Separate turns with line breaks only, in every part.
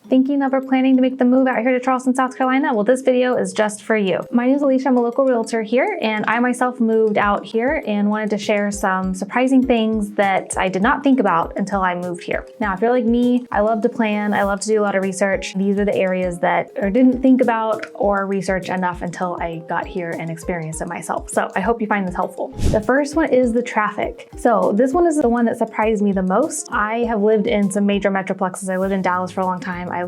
Thinking of or planning to make the move out here to Charleston, South Carolina? Well, this video is just for you. My name is Alysha, I'm a local realtor here, and I myself moved out here and wanted to share some surprising things that I did not think about until I moved here. Now, if you're like me, I love to plan, I love to do a lot of research. These are the areas that I didn't think about or research enough until I got here and experienced it myself. So I hope you find this helpful. The first one is the traffic. So this one is the one that surprised me the most. I have lived in some major metroplexes. I lived in Dallas for a long time. I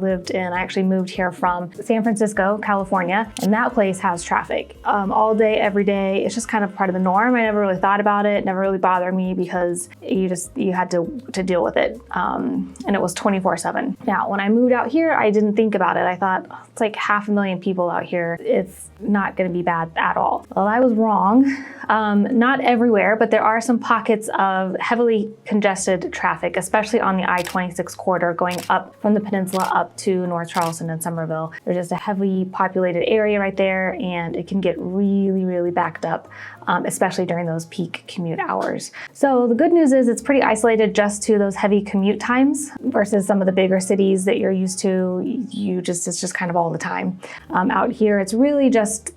actually moved here from San Francisco, California, and that place has traffic all day, every day. It's just kind of part of the norm. I never really thought about it, never really bothered me because you had to deal with it. And it was 24/7. Now, when I moved out here, I didn't think about it. I thought, oh, it's like 500,000 people out here. It's not gonna be bad at all. Well, I was wrong. Not everywhere, but there are some pockets of heavily congested traffic, especially on the I-26 corridor going up from the peninsula up to North Charleston and Somerville. There's just a heavily populated area right there, and it can get really, really backed up, especially during those peak commute hours. So the good news is it's pretty isolated just to those heavy commute times versus some of the bigger cities that you're used to. It's just kind of all the time. Out here, it's really just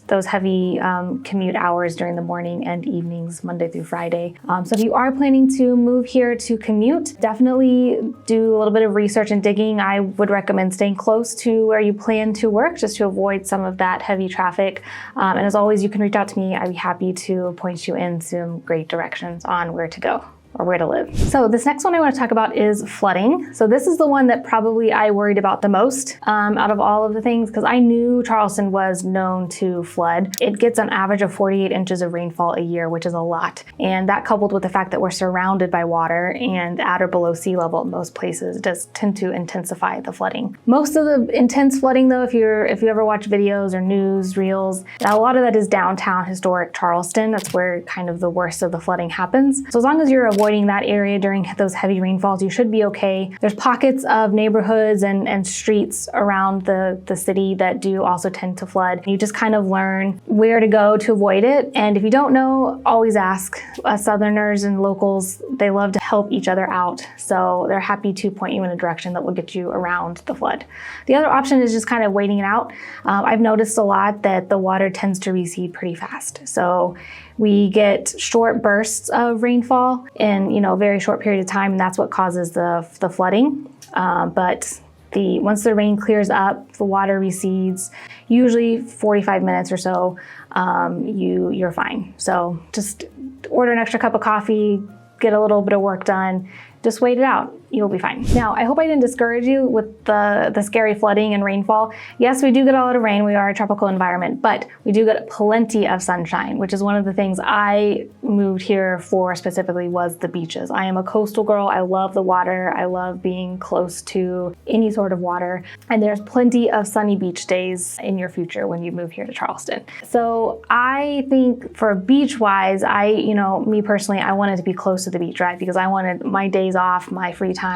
those heavy commute hours during the morning and evenings, Monday through Friday. So if you are planning to move here to commute, definitely do a little bit of research and digging. I would recommend staying close to where you plan to work just to avoid some of that heavy traffic. And as always, you can reach out to me. I'd be happy to point you in some great directions on where to go or where to live. So this next one I want to talk about is flooding. So this is the one that probably I worried about the most out of all of the things, because I knew Charleston was known to flood. It gets an average of 48 inches of rainfall a year, which is a lot. And that, coupled with the fact that we're surrounded by water and at or below sea level in most places, does tend to intensify the flooding. Most of the intense flooding though, if you ever watch videos or news reels, a lot of that is downtown historic Charleston. That's where kind of the worst of the flooding happens. So as long as you're avoiding that area during those heavy rainfalls, you should be okay. There's pockets of neighborhoods and streets around the city that do also tend to flood. You just kind of learn where to go to avoid it. And if you don't know, always ask. Southerners and locals, they love to help each other out. So they're happy to point you in a direction that will get you around the flood. The other option is just kind of waiting it out. I've noticed a lot that the water tends to recede pretty fast. So we get short bursts of rainfall in a very short period of time, and that's what causes the flooding. But once the rain clears up, the water recedes, usually 45 minutes or so, you're fine. So just order an extra cup of coffee, get a little bit of work done, just wait it out. You'll be fine. Now, I hope I didn't discourage you with the scary flooding and rainfall. Yes, we do get a lot of rain. We are a tropical environment, but we do get plenty of sunshine, which is one of the things I moved here for specifically, was the beaches. I am a coastal girl. I love the water. I love being close to any sort of water. And there's plenty of sunny beach days in your future when you move here to Charleston. So I think for beach-wise, me personally, I wanted to be close to the beach, right? Because I wanted my days off, my free time.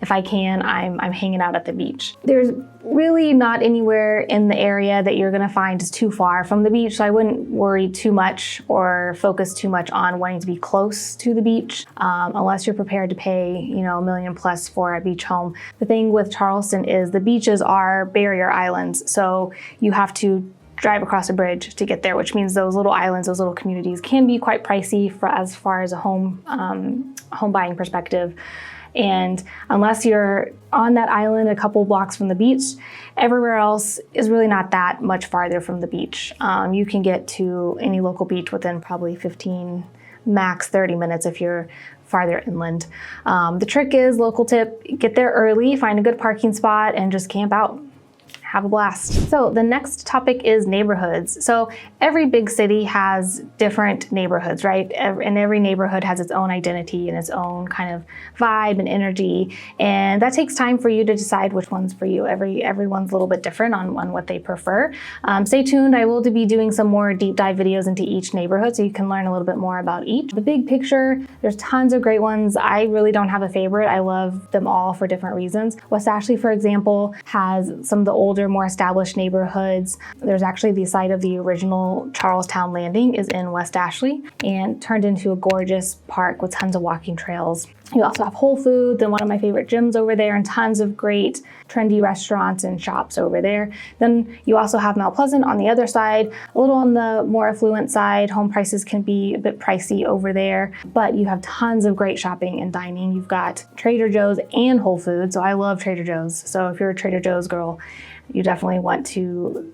If I can, I'm hanging out at the beach. There's really not anywhere in the area that you're gonna find is too far from the beach, so I wouldn't worry too much or focus too much on wanting to be close to the beach, unless you're prepared to pay, $1 million plus for a beach home. The thing with Charleston is the beaches are barrier islands, so you have to drive across a bridge to get there, which means those little islands, those little communities can be quite pricey as far as a home buying perspective. And unless you're on that island a couple blocks from the beach, everywhere else is really not that much farther from the beach. You can get to any local beach within probably 15, max 30 minutes if you're farther inland. The trick is, local tip, get there early, find a good parking spot, and just camp out. Have a blast. So the next topic is neighborhoods. So every big city has different neighborhoods, right? And every neighborhood has its own identity and its own kind of vibe and energy. And that takes time for you to decide which one's for you. Everyone's a little bit different on what they prefer. Stay tuned. I will be doing some more deep dive videos into each neighborhood so you can learn a little bit more about each. The big picture, there's tons of great ones. I really don't have a favorite. I love them all for different reasons. West Ashley, for example, has some of the older, more established neighborhoods. There's actually the site of the original Charlestown Landing is in West Ashley and turned into a gorgeous park with tons of walking trails. You also have Whole Foods and one of my favorite gyms over there, and tons of great trendy restaurants and shops over there. Then you also have Mount Pleasant on the other side, a little on the more affluent side. Home prices can be a bit pricey over there, but you have tons of great shopping and dining. You've got Trader Joe's and Whole Foods. So I love Trader Joe's. So if you're a Trader Joe's girl, you definitely want to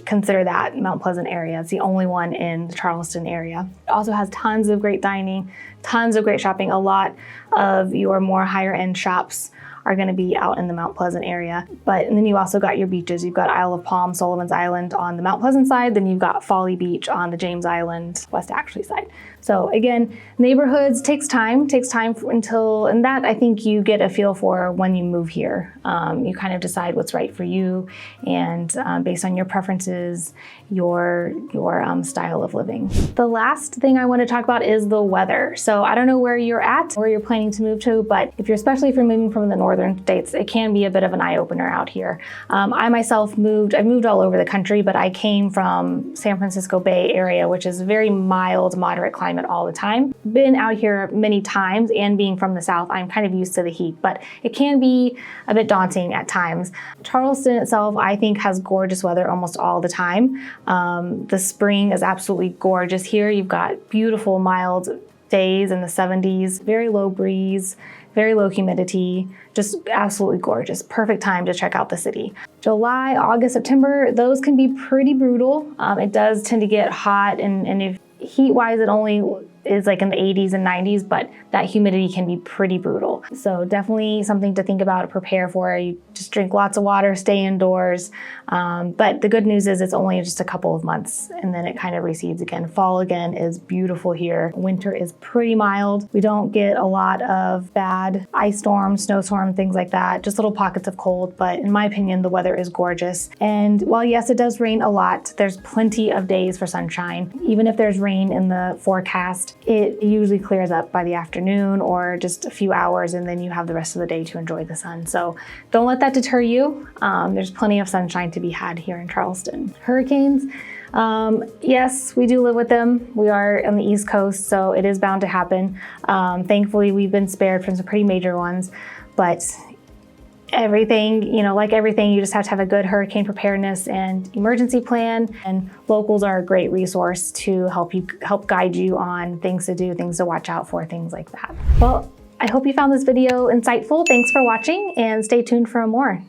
consider that Mount Pleasant area. It's the only one in the Charleston area. It also has tons of great dining, tons of great shopping. A lot of your more higher end shops are going to be out in the Mount Pleasant area. And then you also got your beaches. You've got Isle of Palm, Sullivan's Island on the Mount Pleasant side. Then you've got Folly Beach on the James Island, West Ashley side. So again, neighborhoods takes time and that I think you get a feel for when you move here. You kind of decide what's right for you, and based on your preferences, your style of living. The last thing I want to talk about is the weather. So I don't know where you're at, where you're planning to move to, but especially if you're moving from the northern states, it can be a bit of an eye-opener out here. I myself I've moved all over the country, but I came from San Francisco Bay Area, which is a very mild, moderate climate all the time. Been out here many times, and being from the South, I'm kind of used to the heat, but it can be a bit daunting at times. Charleston itself, I think, has gorgeous weather almost all the time. The spring is absolutely gorgeous here. You've got beautiful, mild days in the 70s, very low breeze, very low humidity, just absolutely gorgeous. Perfect time to check out the city. July, August, September, those can be pretty brutal. It does tend to get hot, and if heat-wise, it only is like in the 80s and 90s, but that humidity can be pretty brutal. So definitely something to think about, prepare for. You just drink lots of water, stay indoors. But the good news is it's only just a couple of months, and then it kind of recedes again. Fall again is beautiful here. Winter is pretty mild. We don't get a lot of bad ice storms, snowstorms, things like that, just little pockets of cold. But in my opinion, the weather is gorgeous. And while yes, it does rain a lot, there's plenty of days for sunshine. Even if there's rain in the forecast, it usually clears up by the afternoon or just a few hours, and then you have the rest of the day to enjoy the sun. So don't let that deter you. There's plenty of sunshine to be had here in Charleston. Hurricanes, yes, we do live with them. We are on the East Coast, so it is bound to happen. Thankfully, we've been spared from some pretty major ones, but everything, like everything, you just have to have a good hurricane preparedness and emergency plan, and locals are a great resource to help guide you on things to do, things to watch out for, things like that. Well, I hope you found this video insightful. Thanks for watching, and stay tuned for more.